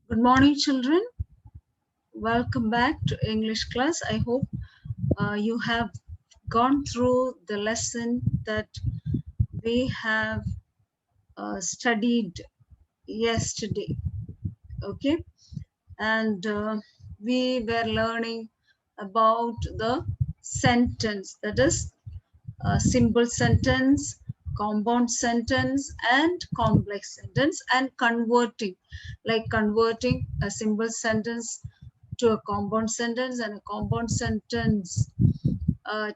Good morning, children. Welcome back to English class. I hope you have gone through the lesson that we have studied yesterday. Okay, and we were learning about the sentence, that is, simple sentence, compound sentence, and complex sentence, and converting, like converting a simple sentence to a compound sentence and a compound sentence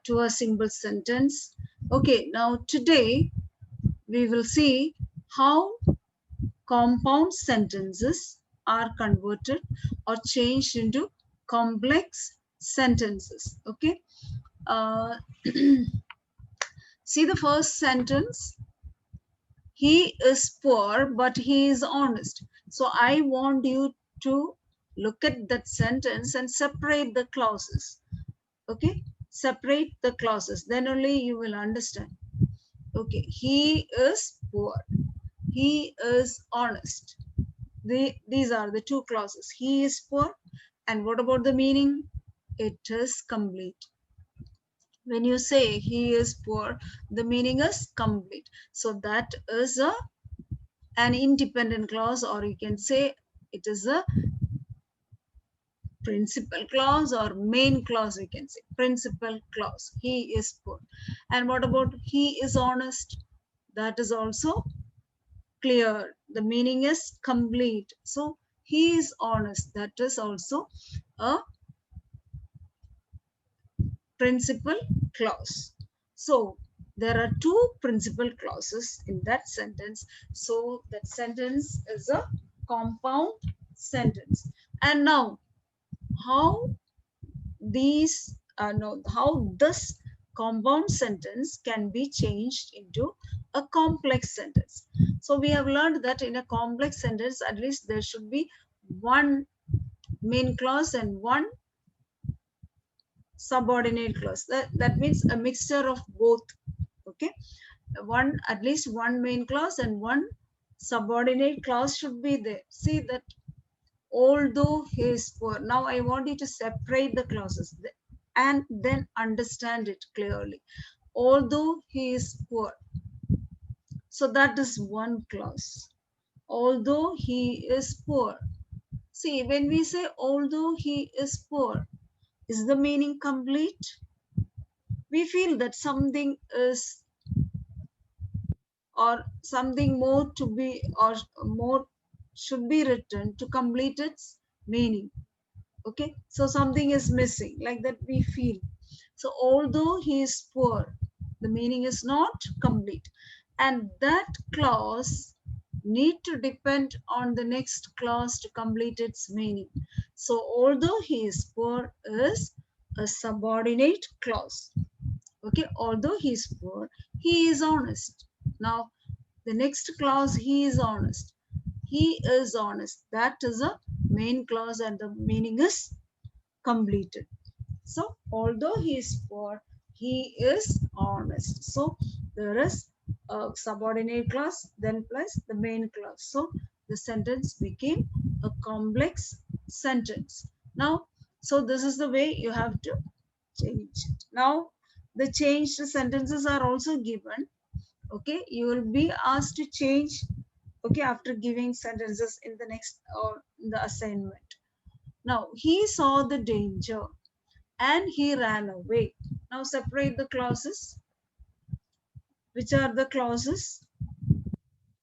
to a simple sentence. Okay, now today we will see how compound sentences are converted or changed into complex sentences. Okay, uh, see the first sentence. He is poor, but he is honest. So I want you to look at that sentence and separate the clauses. Okay, separate the clauses, then only you will understand. Okay, he is poor, he is honest. These are the two clauses. He is poor, and what about the meaning? It is complete. When you say he is poor, the meaning is complete. So that is an independent clause, or you can say it is a principal clause or main clause. We can say principal clause. He is poor. And what about he is honest? That is also clear. The meaning is complete. So he is honest. That is also a principal clause. So there are two principal clauses in that sentence. So that sentence is a compound sentence. And now how these no, how this compound sentence can be changed into a complex sentence. So we have learned that in a complex sentence, at least there should be one main clause and one subordinate clause. That means a mixture of both. Okay, one, at least one main clause and one subordinate clause should be there. See that although he is poor. Now I want you to separate the clauses and then understand it clearly. Although he is poor. So that is one clause. Although he is poor. See, when we say although he is poor, is the meaning complete? We feel that something is, or something more to be, or more should be written to complete its meaning. Okay, so something is missing, like that we feel. So although he is poor, the meaning is not complete, and that clause need to depend on the next clause to complete its meaning. So although he is poor is a subordinate clause. Okay, although he is poor, he is honest. Now the next clause, he is honest, he is honest, that is a main clause and the meaning is completed. So although he is poor, he is honest. So there is a subordinate clause, then plus the main clause. So the sentence became a complex sentence. Now, so this is the way you have to change it. Now, the changed sentences are also given. Okay, you will be asked to change. Okay, after giving sentences in the next or in the assignment. Now, he saw the danger and he ran away. Now separate the clauses. Which are the clauses?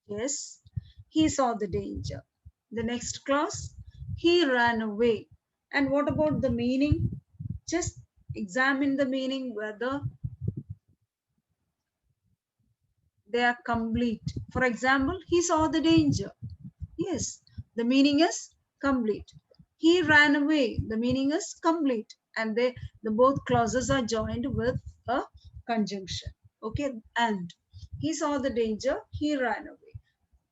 Yes, he saw the danger. The next clause, he ran away. And what about the meaning? Just examine the meaning whether they are complete. For example, he saw the danger. Yes, the meaning is complete. He ran away. The meaning is complete. And the both clauses are joined with a conjunction. Okay, and he saw the danger, he ran away.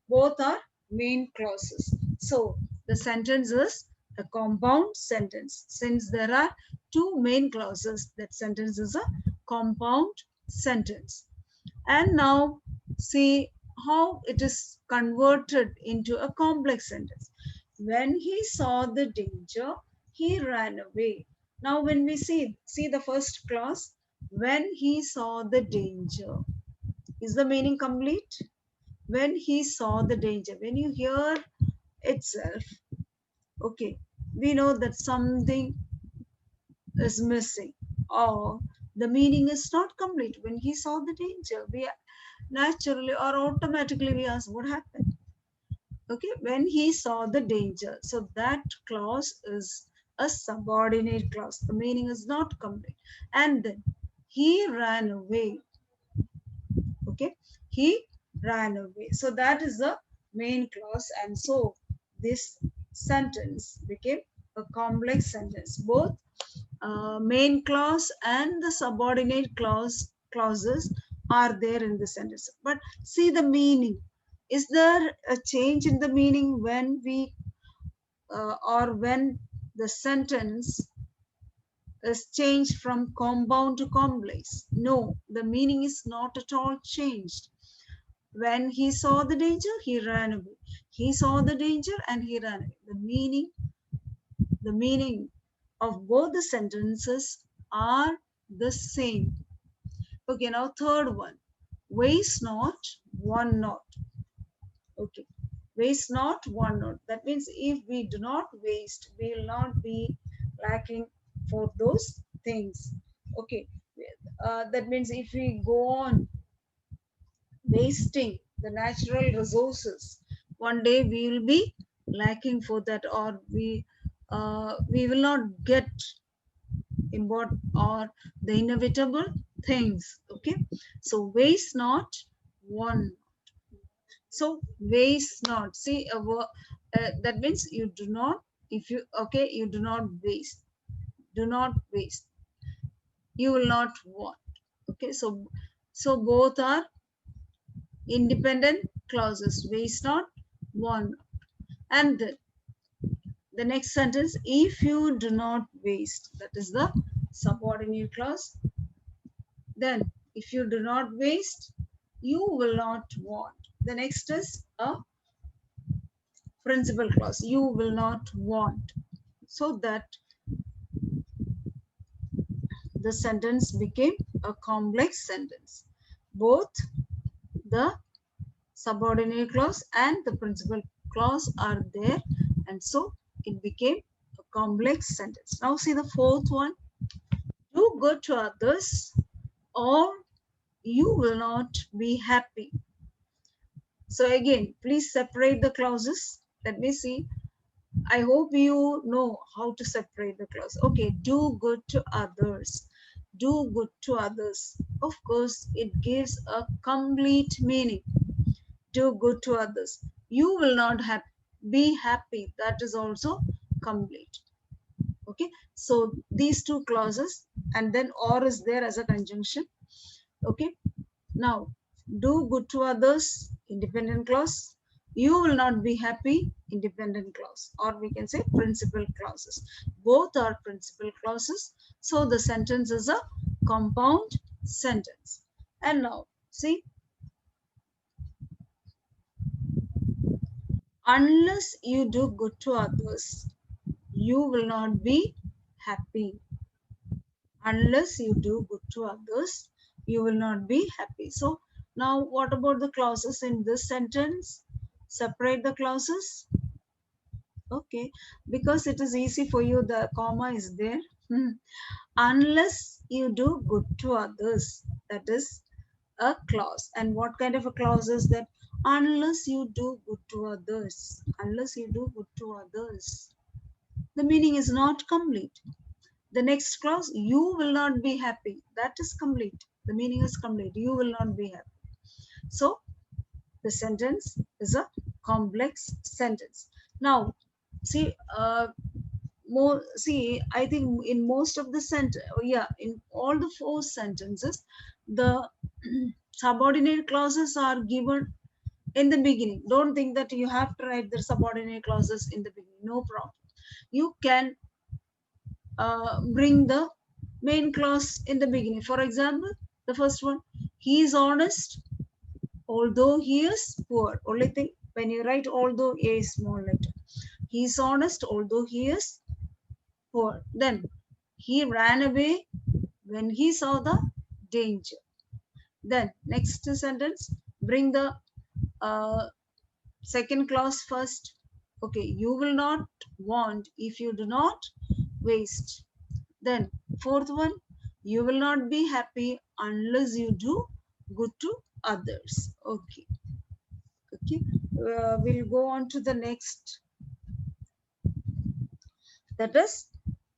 Both are main clauses. So the sentence is a compound sentence. Since there are two main clauses, that sentence is a compound sentence. And now see how it is converted into a complex sentence. When he saw the danger, he ran away. Now when we see the first clause, when he saw the danger, is the meaning complete? When he saw the danger, when you hear itself, okay, we know that something is missing, or the meaning is not complete. When he saw the danger, we naturally or automatically we ask what happened. Okay, when he saw the danger, so that clause is a subordinate clause, the meaning is not complete. And then he ran away. Okay, he ran away, so that is the main clause. And so this sentence became a complex sentence. Both main clause and the subordinate clauses are there in the sentence. But see the meaning. Is there a change in the meaning when we or when the sentence is changed from compound to complex? No, the meaning is not at all changed. When he saw the danger, he ran away. He saw the danger and he ran away. The meaning of both the sentences are the same. Okay, now third one. Waste not, one not. Okay, waste not, one not. That means if we do not waste, we will not be lacking for those things. Okay, that means if we go on wasting the natural resources, one day we will be lacking for that, or we will not get important or the inevitable things. Okay, so waste not, one. So waste not, see that means you do not, if you, okay, you do not waste, do not waste, you will not want. Okay, so both are independent clauses, waste not, want. And the next sentence, if you do not waste, that is the subordinate clause. Then if you do not waste, you will not want. The next is a principal clause, you will not want. So that the sentence became a complex sentence. Both the subordinate clause and the principal clause are there, and so it became a complex sentence. Now see the fourth one. Do good to others or you will not be happy. So again, please separate the clauses. Let me see. I hope you know how to separate the clause. Okay, do good to others. Do good to others. Of course, it gives a complete meaning. Do good to others. You will not be happy. That is also complete. Okay, so these two clauses, and then or is there as a conjunction. Okay, now do good to others, independent clause. You will not be happy, independent clause, or we can say principal clauses. Both are principal clauses, so the sentence is a compound sentence. And now see, unless you do good to others, you will not be happy. Unless you do good to others, you will not be happy. So now what about the clauses in this sentence? Separate the clauses. Okay, because it is easy for you, the comma is there. Unless you do good to others, that is a clause. And what kind of a clause is that? Unless you do good to others. Unless you do good to others, the meaning is not complete. The next clause, you will not be happy, that is complete. The meaning is complete. You will not be happy. So the sentence is a complex sentence. Now see, I think in most of the in all the four sentences, the subordinate clauses are given in the beginning. Don't think that you have to write the subordinate clauses in the beginning. No problem. You can bring the main clause in the beginning. For example, the first one, he is honest although he is poor. Only thing, when you write although, a small letter, he is honest although he is poor. Then he ran away when he saw the danger. Then next sentence, bring the uh, second clause first. Okay, you will not want if you do not waste. Then fourth one, you will not be happy unless you do good to others. Okay, okay. We'll go on to the next, that is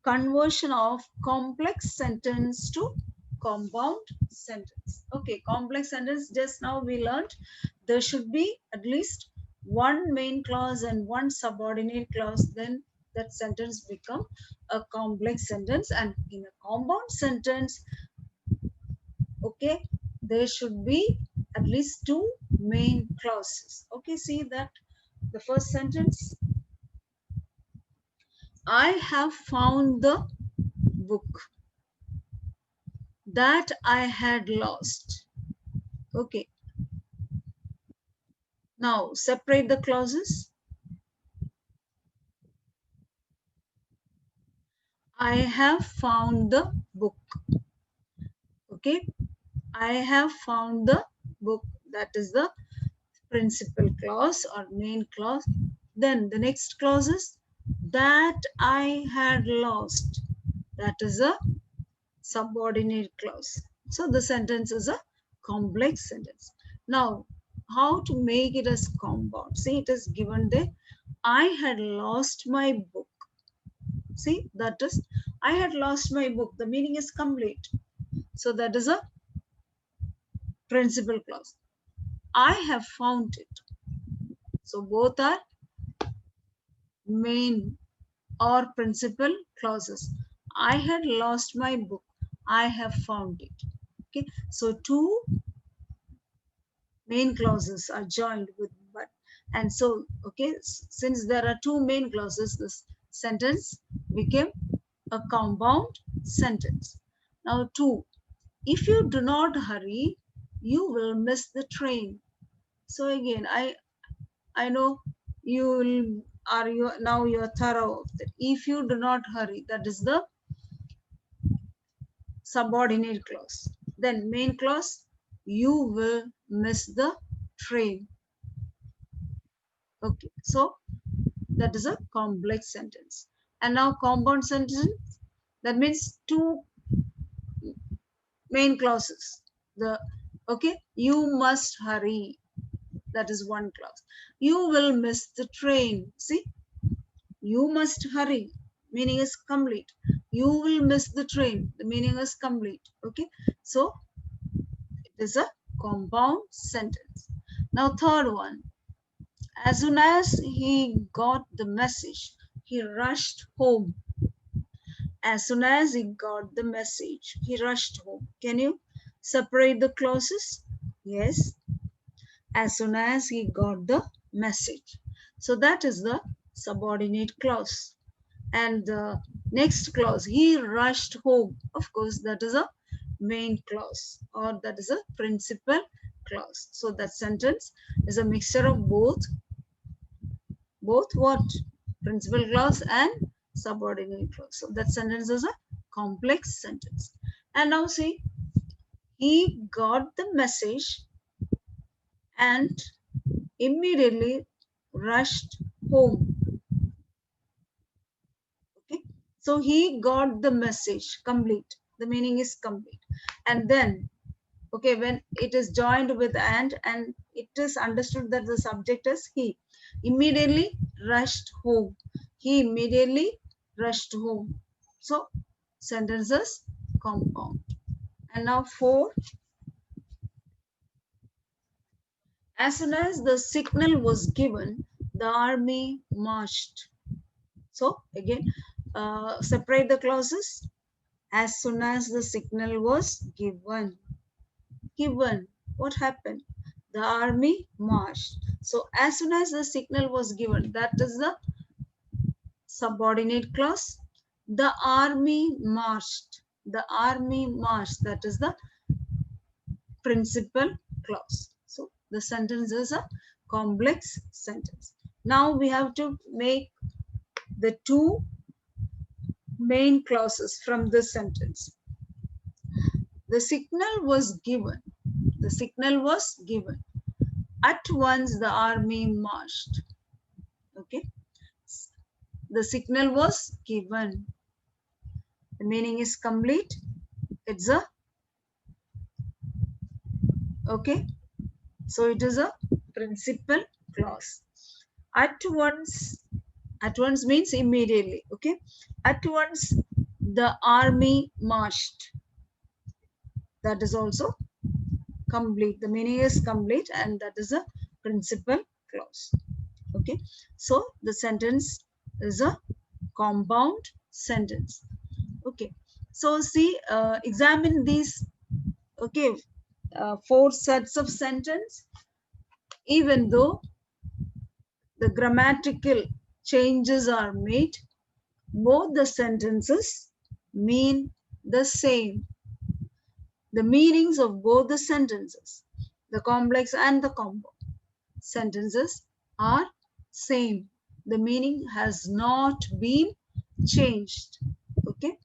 conversion of complex sentence to compound sentence. Okay, complex sentence, just now we learned there should be at least one main clause and one subordinate clause, then that sentence become a complex sentence. And in a compound sentence, okay, there should be at least two main clauses. Okay, see that the first sentence, I have found the book that I had lost. Okay, now separate the clauses. I have found the book. Okay, I have found the book, that is the principal clause or main clause. Then the next clause is that I had lost, that is a subordinate clause. So the sentence is a complex sentence. Now, how to make it as compound? See, it is given there. I had lost my book. See, that is, I had lost my book. The meaning is complete. So that is a principal clause. I have found it. So both are main or principal clauses. I had lost my book. I have found it. Okay, so two main clauses are joined with but. And so, okay, since there are two main clauses, this sentence became a compound sentence. Now, two, if you do not hurry, you will miss the train. So again, I know you will, are you now you're thorough of that. If you do not hurry, that is the subordinate clause. Then main clause, you will miss the train. Okay, so that is a complex sentence. And now compound sentence, that means two main clauses. The okay, you must hurry, that is one clause. You will miss the train. See, you must hurry, meaning is complete. You will miss the train, the meaning is complete. Okay, so it is a compound sentence. Now third one, as soon as he got the message, he rushed home. As soon as he got the message, he rushed home. Can you separate the clauses? Yes. As soon as he got the message. So that is the subordinate clause. And the next clause, he rushed home. Of course, that is a main clause, or that is a principal clause. So that sentence is a mixture of both what? Principal clause and subordinate clause. So that sentence is a complex sentence. And now see, he got the message and immediately rushed home. Okay, so he got the message, complete. The meaning is complete. And then, okay, when it is joined with and it is understood that the subject is he, immediately rushed home. He immediately rushed home. So sentences compound. And now four, as soon as the signal was given, the army marched. So again, separate the clauses. As soon as the signal was given, what happened? The army marched. So as soon as the signal was given, that is the subordinate clause. The army marched. The army marched. That is the principal clause. So the sentence is a complex sentence. Now we have to make the two main clauses from this sentence. The signal was given. The signal was given. At once the army marched. Okay. The signal was given. The meaning is complete. It's a, okay. So it is a principal clause. At once means immediately. Okay. At once the army marched. That is also complete. The meaning is complete, and that is a principal clause. Okay. So the sentence is a compound sentence. Okay. So see, examine these, okay, 4 sets of sentence. Even though the grammatical changes are made, both the sentences mean the same. The meanings of both the sentences, the complex and the compound sentences, are same. The meaning has not been changed. Okay.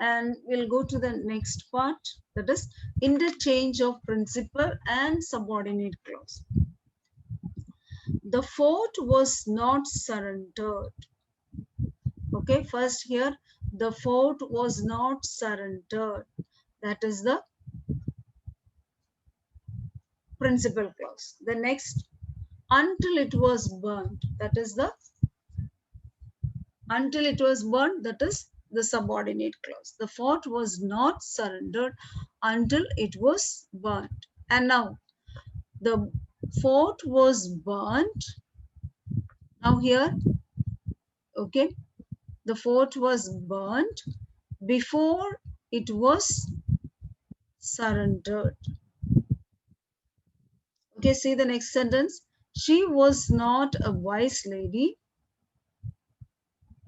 And we'll go to the next part, that is interchange of principal and subordinate clause. The fort was not surrendered. Okay, first here, the fort was not surrendered. That is the principal clause. The next, until it was burnt. That is the, until it was burnt, that is the subordinate clause. The fort was not surrendered until it was burnt. And now the fort was burnt. Now here, okay, the fort was burnt before it was surrendered. Okay, see the next sentence. She was not a wise lady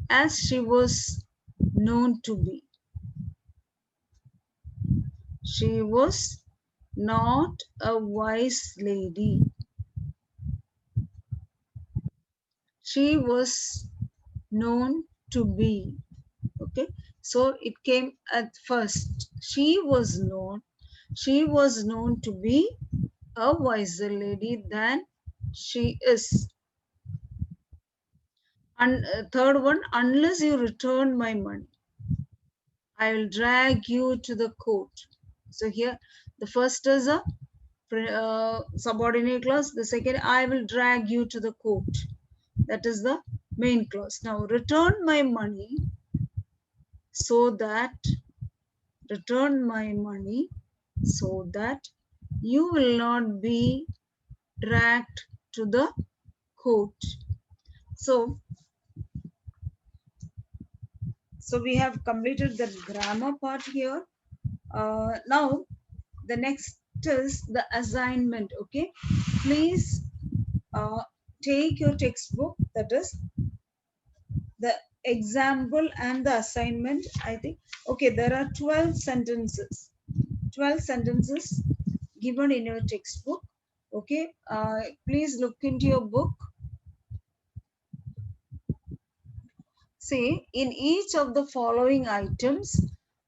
as she was known to be. She was not a wise lady. She was known to be. Okay, so it came at first. She was known to be a wiser lady than she is. And third one, unless you return my money, I will drag you to the court. So here, the first is a subordinate clause. The second, I will drag you to the court. That is the main clause. Now, return my money so that, return my money so that you will not be dragged to the court. So we have completed the grammar part here. Now the next is the assignment. Okay, please take your textbook, that is the example and the assignment. I think, okay, there are 12 sentences given in your textbook. Okay, please look into your book. See, in each of the following items,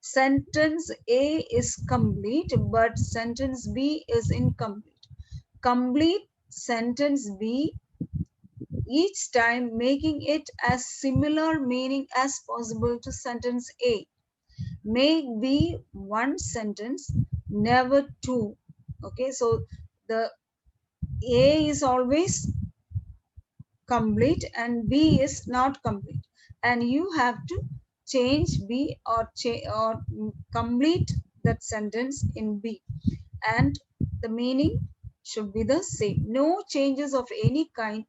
sentence A is complete, but sentence B is incomplete. Complete sentence B each time, making it as similar meaning as possible to sentence A. Make B one sentence, never two. Okay, so the A is always complete and B is not complete, and you have to change B or complete that sentence in B, and the meaning should be the same. No changes of any kind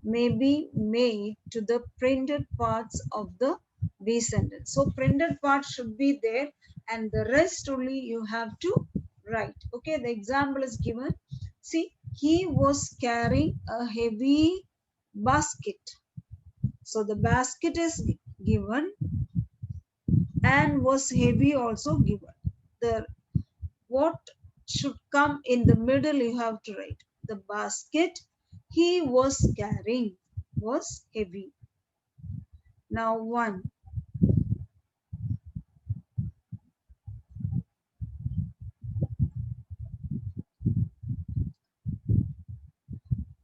may be made to the printed parts of the B sentence. So printed part should be there, and the rest only you have to write. Okay, the example is given. See, he was carrying a heavy basket. So the basket is given and was heavy also given. The what should come in the middle you have to write. The basket he was carrying was heavy. Now 1.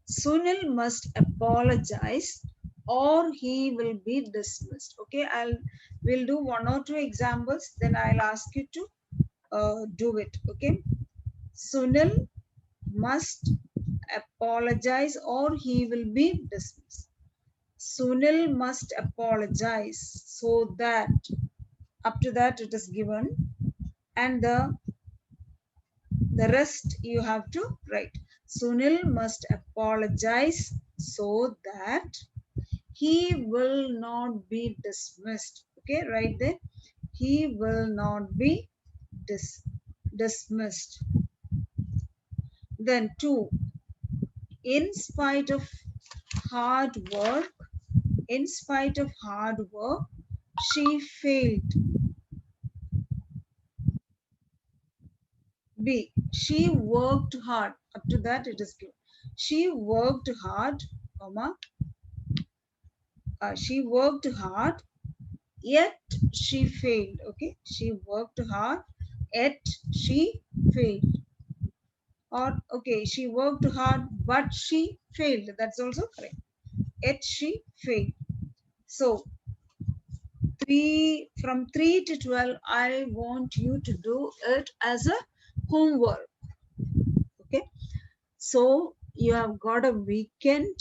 Sunil must apologize or he will be dismissed. Okay, we'll do 1 or 2 examples, then I'll ask you to do it. Okay, Sunil must apologize or he will be dismissed. Sunil must apologize so that, up to that it is given, and the rest you have to write. Sunil must apologize so that he will not be dismissed. Okay, right there. He will not be dismissed. Then 2. In spite of hard work, in spite of hard work, she failed. B. She worked hard. Up to that it is good. She worked hard, comma. She worked hard, yet she failed. Okay, she worked hard, yet she failed. Or okay, she worked hard, but she failed. That's also correct. Yet she failed. So 3 to 12, I want you to do it as a homework. Okay, so you have got a weekend.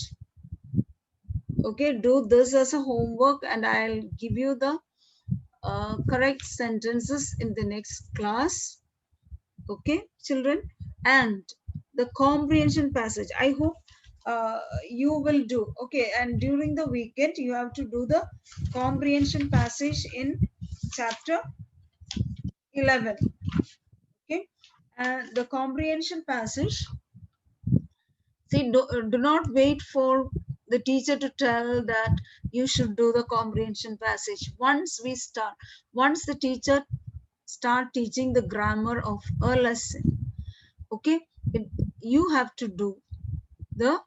Okay, do this as a homework, and I'll give you the correct sentences in the next class. Okay, children, and the comprehension passage, I hope you will do. Okay, and during the weekend you have to do the comprehension passage in chapter 11. Okay, and the comprehension passage, see, do not wait for the teacher to tell that you should do the comprehension passage. Once the teacher start teaching the grammar of a lesson, okay, you have to do the,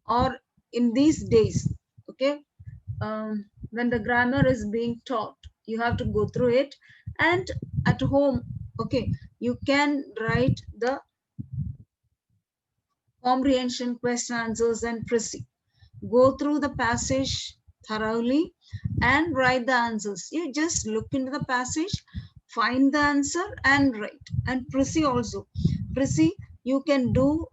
or in these days, okay, when the grammar is being taught, you have to go through it, and at home, okay, you can write the comprehension question answers and proceed. Go through the passage thoroughly and write the answers. You just look into the passage, find the answer and write. And proceed also. Proceed, you can do,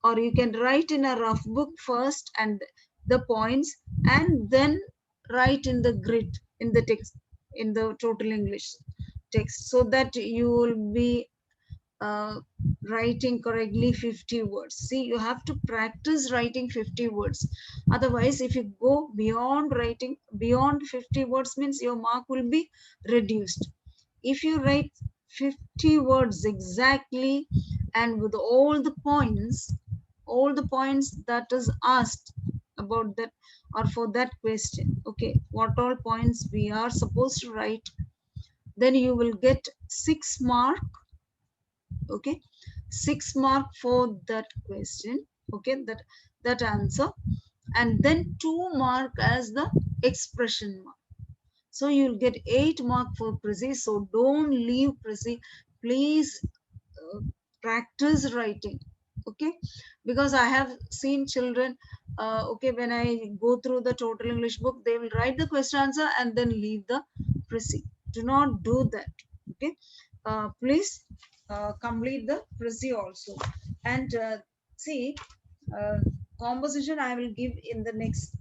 or you can write in a rough book first and the points, and then write in the grid, in the text, in the total English text, so that you will be uh, writing correctly 50 words. See, you have to practice writing 50 words. Otherwise, if you go beyond writing, beyond 50 words means your mark will be reduced. If you write 50 words exactly and with all the points that is asked about that or for that question, okay, what all points we are supposed to write, then you will get 6 mark. Okay, 6 mark for that question. Okay, that answer, and then 2 mark as the expression mark. So you'll get 8 mark for precise. So don't leave precise. Please uh, practice writing. Okay, because I have seen children, okay, when I go through the total English book, they will write the question answer and then leave the precise. Do not do that. Okay, please complete the precise also. And see, uh, composition I will give in the next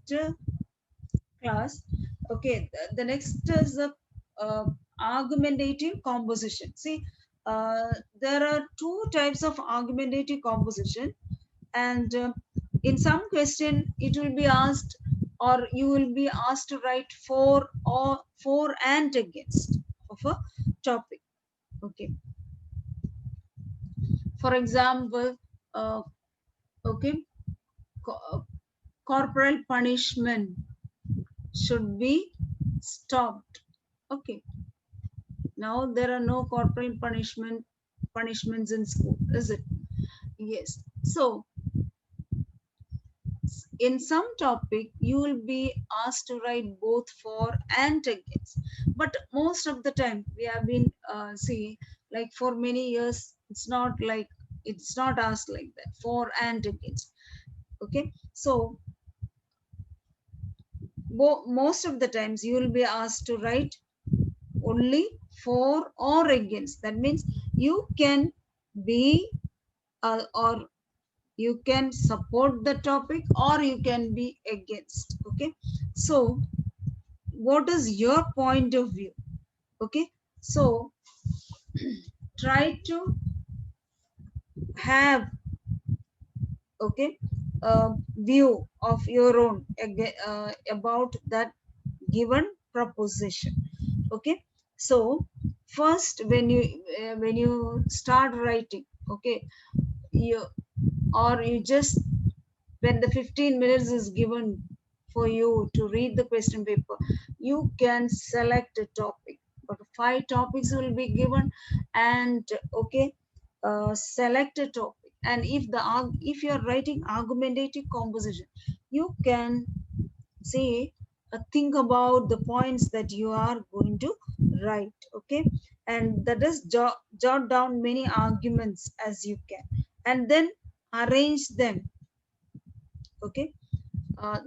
class. Okay, the next is the uh, argumentative composition. See, there are 2 types of argumentative composition, and in some question it will be asked, or you will be asked to write for and against of a topic. Okay, for example, uh, okay, corporal punishment should be stopped. Okay, now there are no corporal punishments in school, is it? Yes. So in some topic you will be asked to write both for and against, but most of the time we have been see, like for many years it's not asked like that, for and against. Okay, so most of the times you will be asked to write only for or against. That means you can be or you can support the topic or you can be against. Okay, so what is your point of view? Okay, so try to have, okay, a view of your own about that given proposition. Okay, so first when you start writing, okay, you or you just, when the 15 minutes is given for you to read the question paper, you can select a topic, but 5 topics will be given. And okay, select a topic, and if you are writing argumentative composition, you can say, think about the points that you are going to write. Okay, and that is jot down many arguments as you can, and then arrange them. Okay,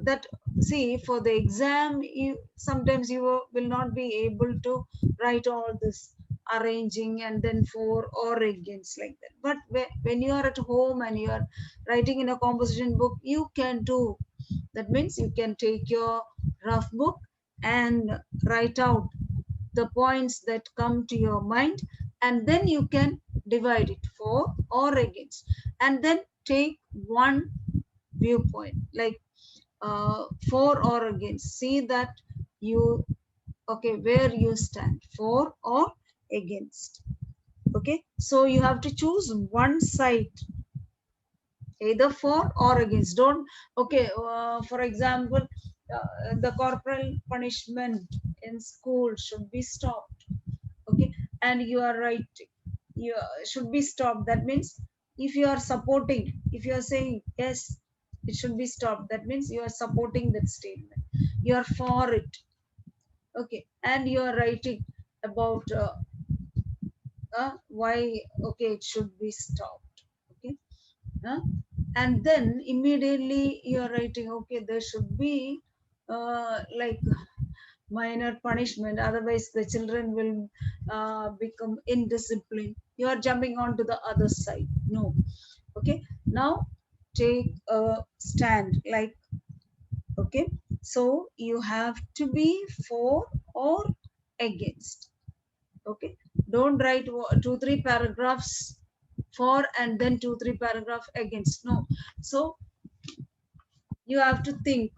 that, see, for the exam you sometimes you will not be able to write all this arranging and then for or against like that, but when you are at home and you are writing in a composition book, you can do. That means you can take your rough book and write out the points that come to your mind, and then you can divide it for or against, and then take one viewpoint, like for or against. See that you, okay, where you stand, for or against. Okay, so you have to choose one side, either for or against. Don't, okay, for example, the corporal punishment in school should be stopped. Okay, and you are right, you should be stopped. That means if you are supporting, if you are saying yes, it should be stopped, that means you are supporting that statement, you are for it. Okay, and you are writing about why, okay, it should be stopped. Okay, uh, and then immediately you are writing, okay, there should be like minor punishment, otherwise the children will become indisciplined. You are jumping on to the other side. No. Okay, now take a stand, like, okay, so you have to be for or against. Okay, don't write 2 3 paragraphs for and then 2 3 paragraph against. No, so you have to think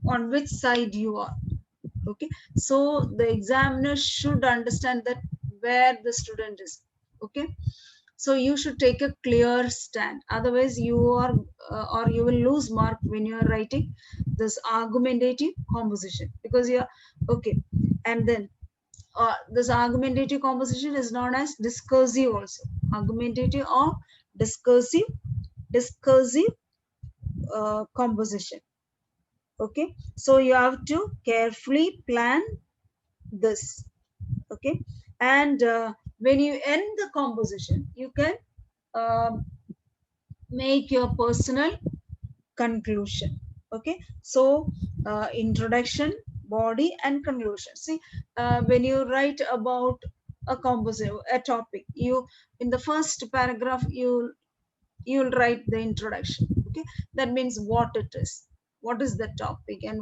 on which side you are. Okay, so the examiner should understand that where the student is. Okay, so you should take a clear stand, otherwise you are or you will lose mark when you are writing this argumentative composition, because you are, okay, and then this argumentative composition is known as discursive also, argumentative or discursive composition. Okay, so you have to carefully plan this. Okay, and when you end the composition, you can um, make your personal conclusion. Okay, so introduction, body, and conclusion. See, when you write about a composition, a topic, you, in the first paragraph, you'll write the introduction. Okay, that means what it is, what is the topic, and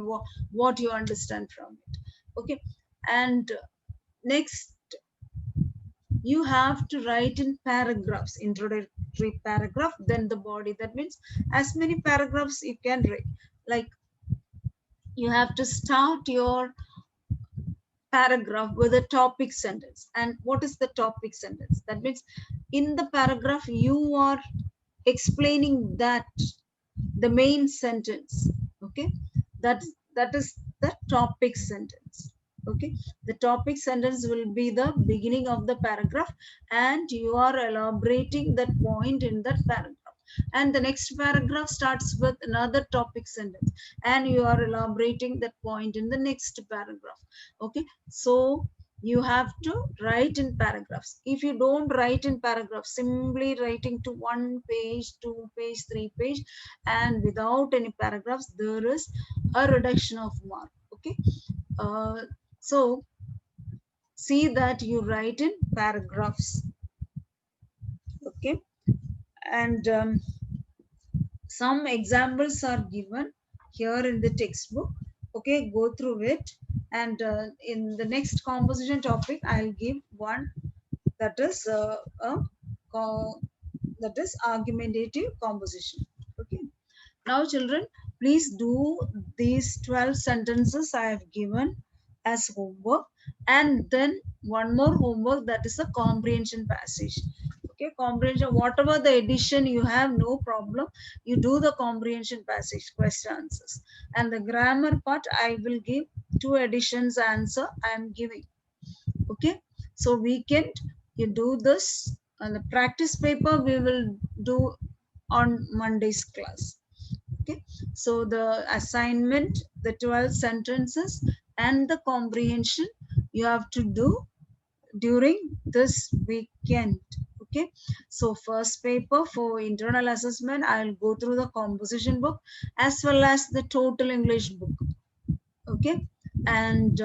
what you understand from it. Okay, and next you have to write in paragraphs, introductory paragraph, then the body. That means as many paragraphs you can write. Like, you have to start your paragraph with a topic sentence. And what is the topic sentence? That means in the paragraph you are explaining that the main sentence. Okay, that is the topic sentence. Okay, the topic sentence will be the beginning of the paragraph, and you are elaborating that point in that paragraph. and the next paragraph starts with another topic sentence, and you are elaborating that point in the next paragraph. Okay, so you have to write in paragraphs. If you don't write in paragraphs, simply writing to 1 page, 2 page, 3 page, and without any paragraphs, there is a reduction of mark. Okay, so see that you write in paragraphs. Okay, and some examples are given here in the textbook. Okay, go through it, and in the next composition topic I'll give one, that is that is argumentative composition. Okay, now children, please do these 12 sentences I have given as homework, and then one more homework, that is a comprehension passage. Okay, comprehension, whatever the edition you have, no problem. You do the comprehension passage, question answers. And the grammar part, I will give 2 editions answer I am giving. Okay, so weekend you do this, and the practice paper we will do on Monday's class. Okay, so the assignment, the 12 sentences and the comprehension you have to do during this weekend. Okay, so first paper for internal assessment, I'll go through the composition book as well as the total English book. Okay, and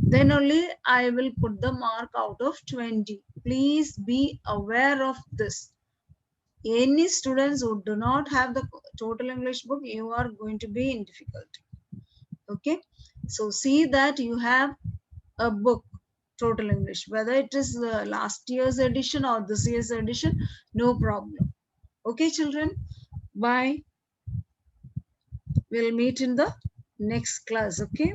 then only I will put the mark out of 20. Please be aware of this. Any students who do not have the total English book, you are going to be in difficulty. Okay, so see that you have a book, total English, whether it is the last year's edition or this year's edition, no problem. Okay children, bye, we'll meet in the next class. Okay.